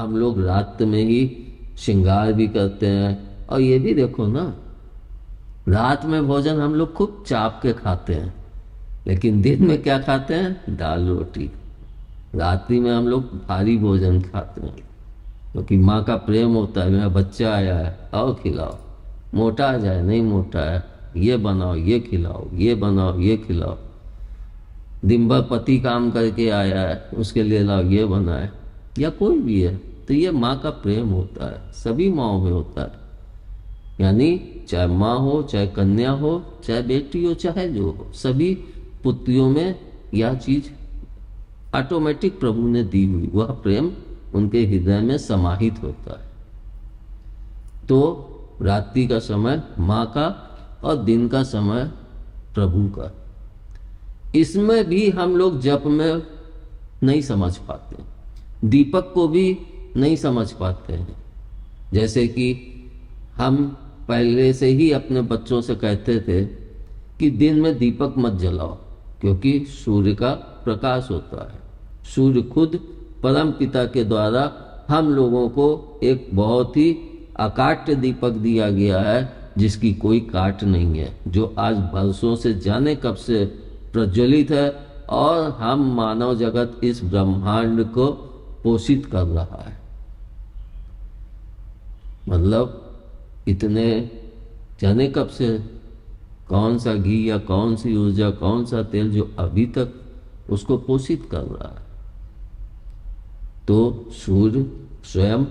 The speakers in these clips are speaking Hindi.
हम लोग रात में ही श्रृंगार भी करते हैं। और ये भी देखो ना, रात में भोजन हम लोग खूब चाप के खाते हैं, लेकिन दिन में क्या खाते हैं? दाल रोटी। रात्रि में हम लोग भारी भोजन खाते हैं, क्योंकि माँ का प्रेम होता है, मेरा बच्चा आया है, आओ खिलाओ, मोटा आ जाए नहीं मोटा है, ये बनाओ ये खिलाओ, ये बनाओ ये खिलाओ। दिन भर पति काम करके आया है, उसके लिए लाओ ये बनाए, या कोई भी है। तो ये माँ का प्रेम होता है, सभी माँओं में होता है। यानी चाहे माँ हो, चाहे कन्या हो, चाहे बेटी हो, चाहे जो हो, सभी पुत्रियों में यह चीज ऑटोमेटिक प्रभु ने दी हुई, वह प्रेम उनके हृदय में समाहित होता है। तो रात्रि का समय माँ का और दिन का समय प्रभु का। इसमें भी हम लोग जप में नहीं समझ पाते, दीपक को भी नहीं समझ पाते हैं। जैसे कि हम पहले से ही अपने बच्चों से कहते थे कि दिन में दीपक मत जलाओ, क्योंकि सूर्य का प्रकाश होता है। सूर्य खुद परम पिता के द्वारा हम लोगों को एक बहुत ही अकाट्य दीपक दिया गया है, जिसकी कोई काट नहीं है, जो आज वर्षों से जाने कब से प्रज्वलित है, और हम मानव जगत इस ब्रह्मांड को पोषित कर रहा है। मतलब इतने जाने कब से कौन सा घी या कौन सी ऊर्जा, कौन सा तेल जो अभी तक उसको पोषित कर रहा है। तो सूर्य स्वयं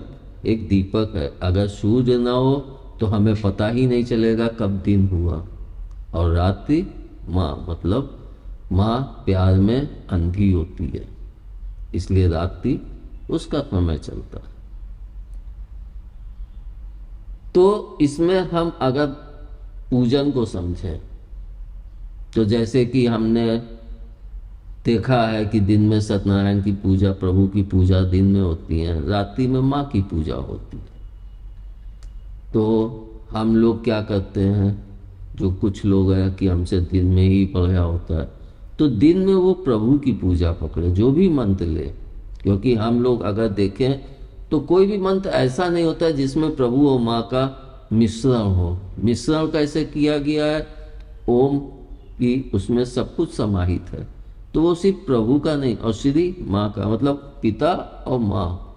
एक दीपक है। अगर सूर्य ना हो तो हमें पता ही नहीं चलेगा कब दिन हुआ। और रात्रि माँ, मतलब माँ प्यार में अंधी होती है, इसलिए रात्रि उसका समय चलता है। तो इसमें हम अगर पूजन को समझें, तो जैसे कि हमने देखा है कि दिन में सत्यनारायण की पूजा, प्रभु की पूजा दिन में होती है, रात्रि में माँ की पूजा होती है। तो हम लोग क्या करते हैं, जो कुछ लोग हैं कि हमसे दिन में ही पढ़ा होता है, तो दिन में वो प्रभु की पूजा पकड़े, जो भी मंत्र ले। क्योंकि हम लोग अगर देखें तो कोई भी मंत्र ऐसा नहीं होता है जिसमें प्रभु और माँ का मिश्रण हो। मिश्रण कैसे किया गया है? ओम की उसमें सब कुछ समाहित है, तो वो सिर्फ प्रभु का नहीं और श्री माँ का, मतलब पिता और माँ।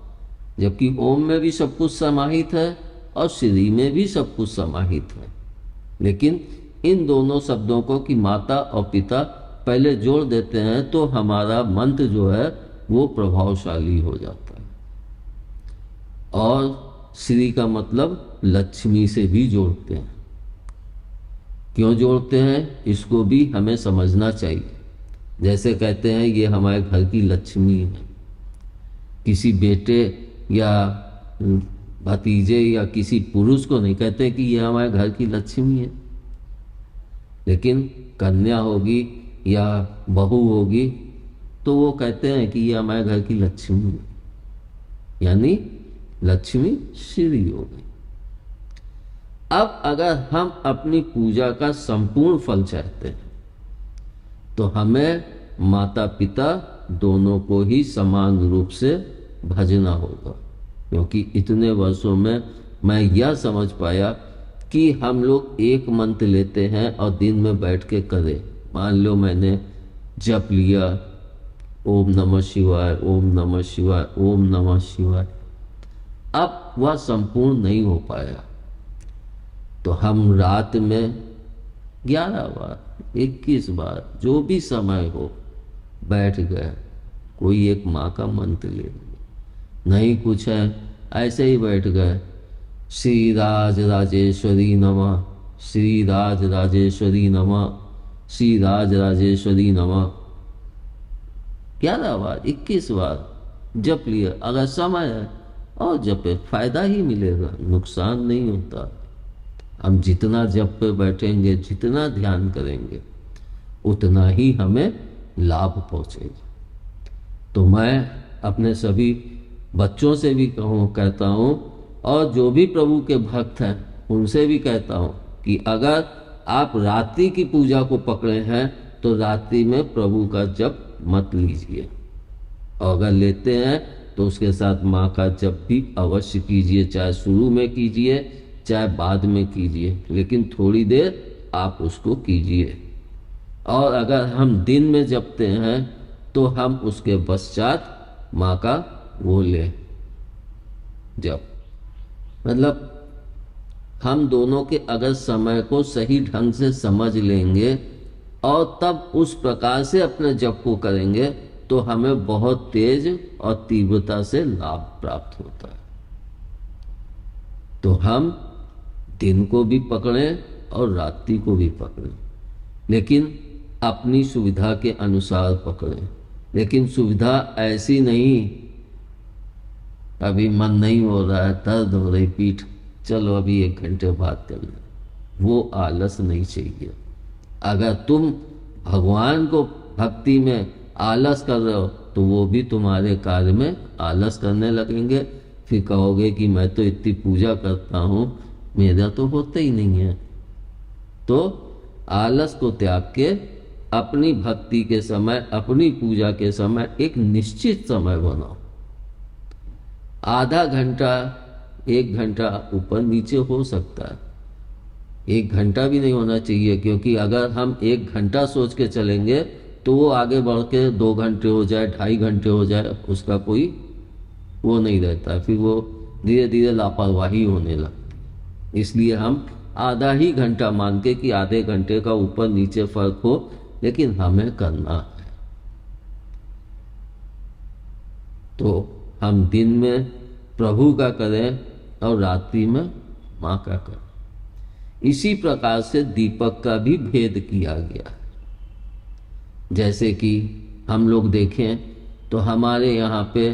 जबकि ओम में भी सब कुछ समाहित है और श्री में भी सब कुछ समाहित है। लेकिन इन दोनों शब्दों को कि माता और पिता पहले जोड़ देते हैं, तो हमारा मंत्र जो है वो प्रभावशाली हो जाता है। और श्री का मतलब लक्ष्मी से भी जोड़ते हैं। क्यों जोड़ते हैं, इसको भी हमें समझना चाहिए। जैसे कहते हैं ये हमारे घर की लक्ष्मी है, किसी बेटे या भतीजे या किसी पुरुष को नहीं कहते कि ये हमारे घर की लक्ष्मी है। लेकिन कन्या होगी या बहू होगी तो वो कहते हैं कि ये हमारे घर की लक्ष्मी है, यानी लक्ष्मी श्री हो गई। अब अगर हम अपनी पूजा का संपूर्ण फल चाहते हैं तो हमें माता पिता दोनों को ही समान रूप से भजना होगा। क्योंकि इतने वर्षों में मैं यह समझ पाया कि हम लोग एक मंत्र लेते हैं और दिन में बैठ के करें। मान लो मैंने जप लिया ओम नमः शिवाय, ओम नमः शिवाय, ओम नमः शिवाय, अब वह संपूर्ण नहीं हो पाया, तो हम रात में 11 बार, 21 बार, जो भी समय हो बैठ गए, कोई एक माँ का मंत्र ले लिया, नहीं कुछ है ऐसे ही बैठ गए, श्री राज राजेश्वरी नमः, श्री राज राजेश्वरी नमः, श्री राज राजेश्वरी नमः, 11 बार, 21 बार जप लिया। अगर समय है और जपे, फायदा ही मिलेगा, नुकसान नहीं होता। हम जितना जप पे बैठेंगे, जितना ध्यान करेंगे, उतना ही हमें लाभ पहुंचेगा। तो मैं अपने सभी बच्चों से भी कहता हूँ और जो भी प्रभु के भक्त हैं उनसे भी कहता हूँ कि अगर आप रात्रि की पूजा को पकड़े हैं तो रात्रि में प्रभु का जप मत लीजिए, और अगर लेते हैं तो उसके साथ माँ का जप भी अवश्य कीजिए, चाहे शुरू में कीजिए चाहे बाद में कीजिए, लेकिन थोड़ी देर आप उसको कीजिए। और अगर हम दिन में जपते हैं तो हम उसके पश्चात माँ का वो लें जप। मतलब हम दोनों के अगर समय को सही ढंग से समझ लेंगे और तब उस प्रकार से अपने जप को करेंगे तो हमें बहुत तेज और तीव्रता से लाभ प्राप्त होता है। तो हम दिन को भी पकड़ें और रात्रि को भी पकड़ें, लेकिन अपनी सुविधा के अनुसार पकड़ें। लेकिन सुविधा ऐसी नहीं, अभी मन नहीं हो रहा है, दर्द हो रही पीठ, चलो अभी 1 घंटे बाद कर लें, वो आलस नहीं चाहिए। अगर तुम भगवान को भक्ति में आलस कर रहे हो तो वो भी तुम्हारे कार्य में आलस करने लगेंगे। फिर कहोगे कि मैं तो इतनी पूजा करता हूँ, मेरा तो होता ही नहीं है। तो आलस को त्याग के अपनी भक्ति के समय, अपनी पूजा के समय एक निश्चित समय बनाओ। आधा घंटा 1 घंटा ऊपर नीचे हो सकता है, 1 घंटा भी नहीं होना चाहिए, क्योंकि अगर हम 1 घंटा सोच के चलेंगे तो वो आगे बढ़ के 2 घंटे हो जाए, 2.5 घंटे हो जाए, उसका कोई वो नहीं रहता, फिर वो धीरे धीरे लापरवाही होने लगती। इसलिए हम आधा ही घंटा मान के कि आधे घंटे का ऊपर नीचे फर्क हो, लेकिन हमें करना है। तो हम दिन में प्रभु का करें और रात्रि में माँ का करें। इसी प्रकार से दीपक का भी भेद किया गया है। जैसे कि हम लोग देखें तो हमारे यहाँ पे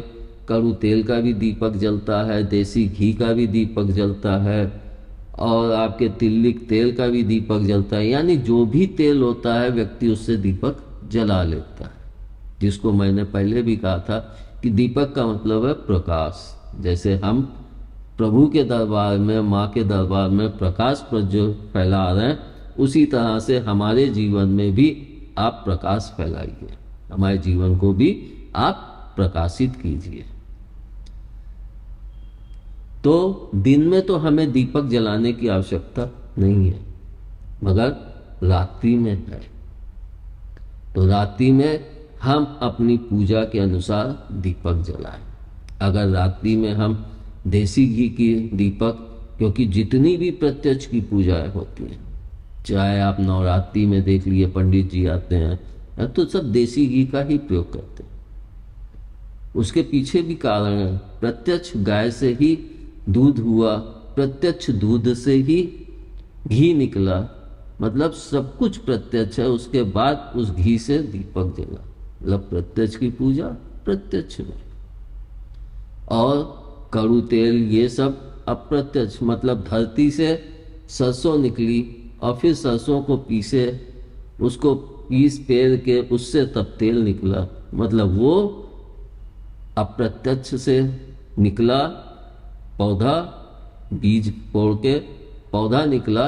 कड़ू तेल का भी दीपक जलता है, देसी घी का भी दीपक जलता है, और आपके तिल्लिक तेल का भी दीपक जलता है। यानी जो भी तेल होता है व्यक्ति उससे दीपक जला लेता है, जिसको मैंने पहले भी कहा था कि दीपक का मतलब है प्रकाश। जैसे हम प्रभु के दरबार में, माँ के दरबार में प्रकाश जो फैला रहे हैं, उसी तरह से हमारे जीवन में भी आप प्रकाश फैलाइए, हमारे जीवन को भी आप प्रकाशित कीजिए। तो दिन में तो हमें दीपक जलाने की आवश्यकता नहीं है, मगर रात्रि में है। तो रात्रि में हम अपनी पूजा के अनुसार दीपक जलाएं। अगर रात्रि में हम देसी घी की दीपक, क्योंकि जितनी भी प्रत्यक्ष की पूजाएं होती हैं, चाहे आप नवरात्रि में देख लिए पंडित जी आते हैं तो सब देसी घी का ही प्रयोग करते हैं। उसके पीछे भी कारण है, प्रत्यक्ष गाय से ही दूध हुआ, प्रत्यक्ष दूध से ही घी निकला, मतलब सब कुछ प्रत्यक्ष है। उसके बाद उस घी से दीपक जला, मतलब प्रत्यक्ष की पूजा प्रत्यक्ष में। और कड़ू तेल ये सब अप्रत्यक्ष, मतलब धरती से सरसों निकली और फिर सरसों को पीसे, उसको पीस पेर के उससे तब तेल निकला, मतलब वो अप्रत्यक्ष से निकला पौधा, बीज तोड़ के पौधा निकला,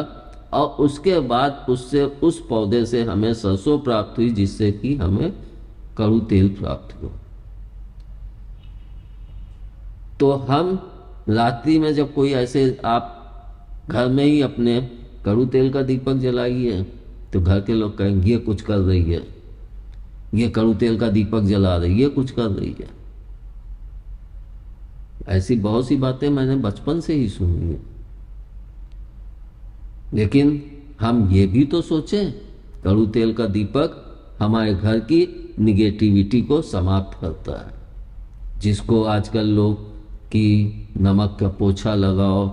और उसके बाद उससे, उस पौधे से हमें सरसों प्राप्त हुई, जिससे कि हमें कड़ू तेल प्राप्त हुआ। तो हम रात्रि में जब कोई ऐसे, आप घर में ही अपने कड़ू तेल का दीपक जलाइए, तो घर के लोग कहेंगे ये कुछ कर रही है, ये कड़ू तेल का दीपक जला रही है, ये कुछ कर रही है। ऐसी बहुत सी बातें मैंने बचपन से ही सुनी है। लेकिन हम ये भी तो सोचें, कड़ू तेल का दीपक हमारे घर की निगेटिविटी को समाप्त करता है। जिसको आजकल लोग कि नमक का पोछा लगाओ,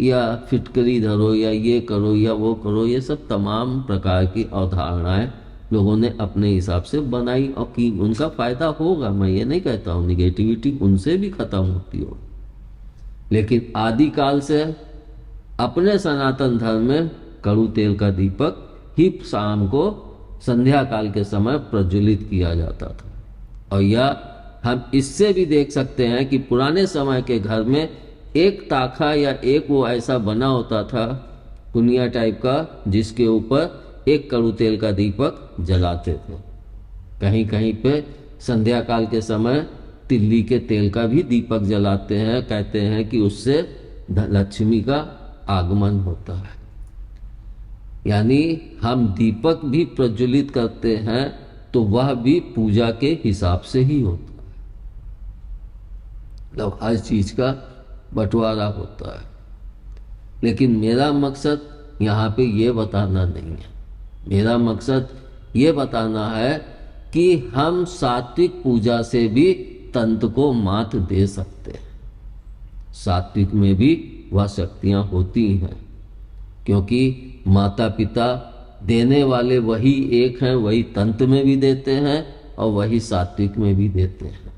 या फिटकरी धरो, या ये करो या वो करो, ये सब तमाम प्रकार की अवधारणाएं लोगों ने अपने हिसाब से बनाई और की। उनका फायदा होगा, मैं ये नहीं कहता हूँ, निगेटिविटी उनसे भी खत्म होती हो, लेकिन आदिकाल से अपने सनातन धर्म में कड़ू तेल का दीपक ही शाम को संध्या काल के समय प्रज्वलित किया जाता था। और यह हम इससे भी देख सकते हैं कि पुराने समय के घर में एक ताखा या एक वो ऐसा बना होता था कुनिया टाइप का, जिसके ऊपर एक कड़ू तेल का दीपक जलाते थे। कहीं कहीं पे संध्या काल के समय तिल्ली के तेल का भी दीपक जलाते हैं, कहते हैं कि उससे लक्ष्मी का आगमन होता है। यानी हम दीपक भी प्रज्वलित करते हैं तो वह भी पूजा के हिसाब से ही होता है, मतलब हर चीज का बंटवारा होता है। लेकिन मेरा मकसद यहाँ पे ये बताना नहीं है। मेरा मकसद ये बताना है कि हम सात्विक पूजा से भी तंत्र को मात दे सकते हैं। सात्विक में भी वह शक्तियाँ होती हैं, क्योंकि माता पिता देने वाले वही एक हैं, वही तंत्र में भी देते हैं और वही सात्विक में भी देते हैं।